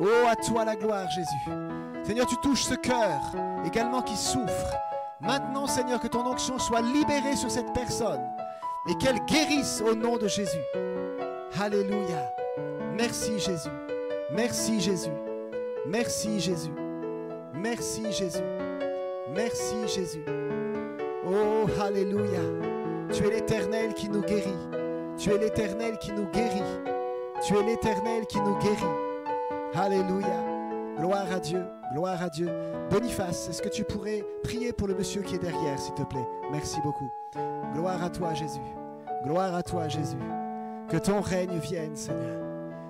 Oh, à toi la gloire, Jésus. Seigneur, tu touches ce cœur également qui souffre. Maintenant, Seigneur, que ton onction soit libérée sur cette personne et qu'elle guérisse au nom de Jésus. Alléluia. Merci, Jésus. Merci, Jésus. Merci, Jésus. Merci, Jésus. Merci, Jésus. Oh, alléluia. Tu es l'Éternel qui nous guérit. Tu es l'Éternel qui nous guérit. Tu es l'Éternel qui nous guérit. Alléluia. Gloire à Dieu. Gloire à Dieu. Boniface, est-ce que tu pourrais prier pour le monsieur qui est derrière, s'il te plaît? Merci beaucoup. Gloire à toi, Jésus. Gloire à toi, Jésus. Que ton règne vienne, Seigneur.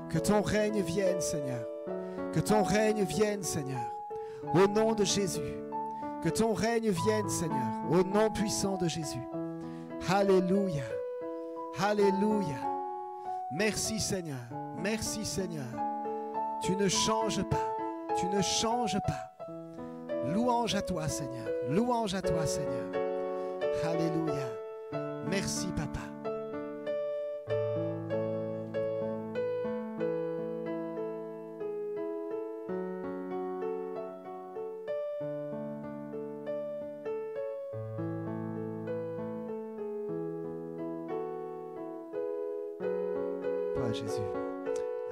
Que ton règne vienne, Seigneur. Que ton règne vienne, Seigneur. Au nom de Jésus. Que ton règne vienne, Seigneur. Au nom puissant de Jésus. Alléluia. Alléluia. Merci, Seigneur. Merci, Seigneur. Tu ne changes pas. Tu ne changes pas. Louange à toi, Seigneur. Louange à toi, Seigneur. Alléluia. Merci, Papa. Toi, Jésus.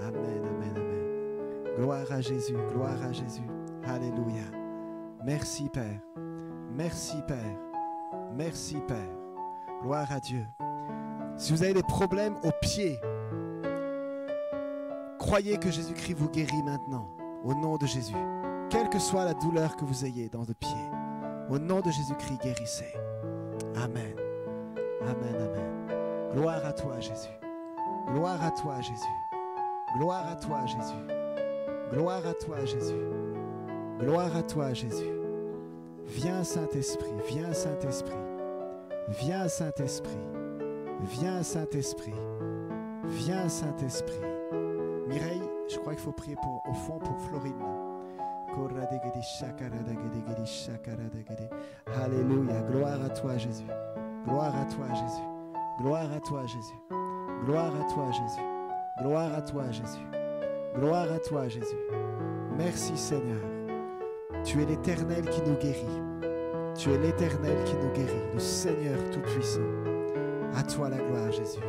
Amen, amen, amen. Gloire à Jésus, gloire à Jésus. Alléluia. Merci, Père. Merci, Père. Merci, Père. Gloire à Dieu. Si vous avez des problèmes aux pieds, croyez que Jésus-Christ vous guérit maintenant, au nom de Jésus. Quelle que soit la douleur que vous ayez dans le pied, au nom de Jésus-Christ, guérissez. Amen. Amen, amen. Gloire à toi, Jésus. Gloire à toi, Jésus. Gloire à toi, Jésus. Gloire à toi, Jésus. Gloire à toi, Jésus. Viens, Saint-Esprit. Viens, Saint-Esprit. Viens, Saint-Esprit. Viens, Saint-Esprit. Viens, Saint-Esprit. Mireille, je crois qu'il faut prier au fond pour Florine. Alléluia. Gloire à toi, Jésus. Gloire à toi, Jésus. Gloire à toi, Jésus. Gloire à toi, Jésus. Gloire à toi, Jésus. Gloire à toi, Jésus. Merci, Seigneur. Tu es l'Éternel qui nous guérit. Tu es l'Éternel qui nous guérit, le Seigneur Tout-Puissant. À toi la gloire, Jésus.